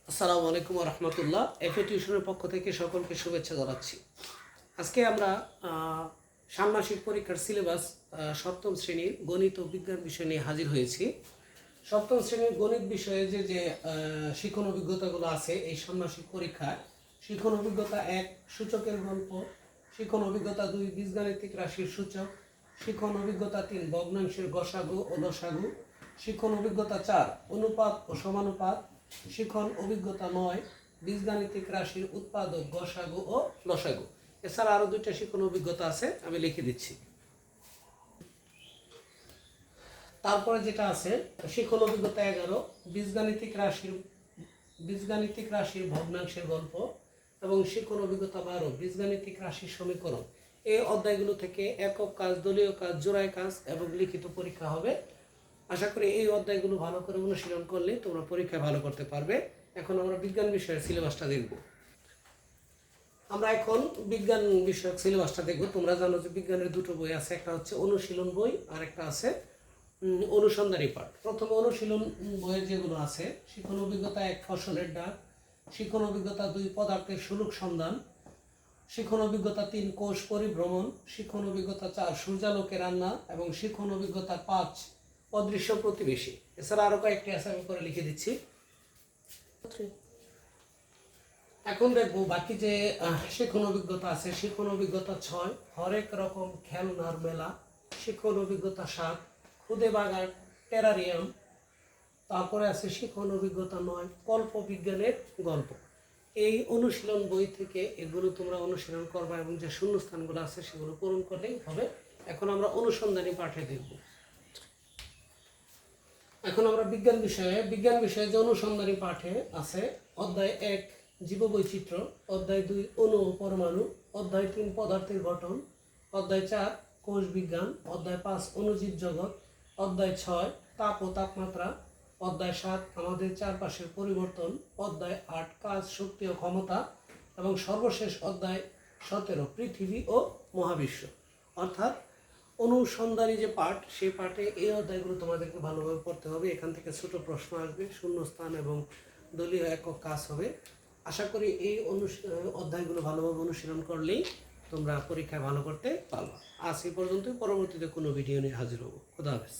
আসসালামু আলাইকুম রহমতুল্লাহ। এফএ টিউশনের পক্ষ থেকে সকলকে শুভেচ্ছা জানাচ্ছি। আজকে আমরা ষান্মাসিক পরীক্ষার সিলেবাস সপ্তম শ্রেণীর গণিত ও বিজ্ঞান বিষয় নিয়ে হাজির হয়েছি। সপ্তম শ্রেণীর গণিত বিষয়ে যে শিক্ষণ অভিজ্ঞতাগুলো আছে এই ষান্মাসিক পরীক্ষায় শিক্ষণ অভিজ্ঞতা 1 সূচকের গল্প, শিক্ষণ অভিজ্ঞতা 2 বীজগাণিতিক রাশির সূচক, শিক্ষণ অভিজ্ঞতা 3 ভগ্নাংশের গসাগু ও লসাগু, শিক্ষণ অভিজ্ঞতা 4 অনুপাত ও সমানুপাত, শিক্ষণ অভিজ্ঞতা 9 বীজগাণিতিক রাশির উৎপাদক গসাগু ও লসাগু। এছাড়া আরও 2টা শিক্ষণ অভিজ্ঞতা আছে, আমি লিখে দিচ্ছি। তারপরে যেটা আছে শিক্ষণ অভিজ্ঞতা 11 বীজগাণিতিক রাশির ভগ্নাংশের গল্প এবং শিক্ষণ অভিজ্ঞতা 12 বীজগাণিতিক রাশির সমীকরণ। এই অধ্যায়গুলো থেকে একক কাজ, দলীয় কাজ, জোড়ায় কাজ এবং লিখিত পরীক্ষা হবে। আশা করি এই অধ্যায়গুলো ভালো করে অনুশীলন করলে তোমরা পরীক্ষায় ভালো করতে পারবে। এখন আমরা বিজ্ঞান বিষয়ের সিলেবাসটা দেখব। আমরা এখন বিজ্ঞান বিষয়ক সিলেবাসটা দেখব। তোমরা জানো যে বিজ্ঞানের 2টো বই আছে, একটা হচ্ছে অনুশীলন বই আর একটা আছে অনুসন্ধানী পাঠ। প্রথমে অনুশীলন বইয়ের যেগুলো আছে শিক্ষণ অভিজ্ঞতা 1 ফসলের ডাক, শিক্ষণ অভিজ্ঞতা 2 পদার্থের সুলুক সন্ধান, শিক্ষণ অভিজ্ঞতা 3 কোষ পরিভ্রমণ, শিক্ষণ অভিজ্ঞতা 4 সূর্যালোকে রান্না এবং শিক্ষণ অভিজ্ঞতা 5 অদৃশ্য প্রতিবেশী। এছাড়া আরো কয়েকটি আছে, আমি করে লিখে দিচ্ছি। এখন দেখবো বাকি যে শিক্ষণ অভিজ্ঞতা আছে। শিক্ষণ অভিজ্ঞতা 6 হরেক রকম খেলনার মেলা, শিক্ষণ অভিজ্ঞতা 7 খুদে বাগান টেরারিয়াম। তারপরে আছে শিক্ষণ অভিজ্ঞতা 9 কল্প বিজ্ঞানের গল্প। এই অনুশীলন বই থেকে এগুলো তোমরা অনুশীলন করবা এবং যে শূন্যস্থানগুলো আছে সেগুলো পূরণ করলেই হবে। এখন আমরা অনুসন্ধানী পাঠে দেখব। এখন আমরা বিজ্ঞান বিষয়ে যে অনুসন্ধানী পাঠে আছে অধ্যায় 1 জীববৈচিত্র্য, অধ্যায় 2 অণু ও পরমাণু, অধ্যায় 3 পদার্থের গঠন, অধ্যায় 4 কোষ বিজ্ঞান, অধ্যায় 5 অণুজীব জগৎ, অধ্যায় 6 তাপ ও তাপমাত্রা, অধ্যায় 7 আমাদের চারপাশের পরিবর্তন, অধ্যায় 8 কাজ, শক্তি ও ক্ষমতা এবং সর্বশেষ অধ্যায় 17 পৃথিবী ও মহাবিশ্ব। অর্থাৎ অনুসন্ধানী যে পাঠ, সেই পাঠে এই অধ্যায়গুলো তোমাদেরকে ভালোভাবে পড়তে হবে। এখান থেকে ছোট প্রশ্ন আসবে, শূন্যস্থান এবং দলীয় একক কাজ হবে। আশা করি এই অধ্যায়গুলো ভালোভাবে অনুশীলন করলেই তোমরা পরীক্ষায় ভালো করতে পারবে। আজ এই পর্যন্ত, পরবর্তীতে কোনো ভিডিও নিয়ে হাজির হবো। খোদা হাফেজ।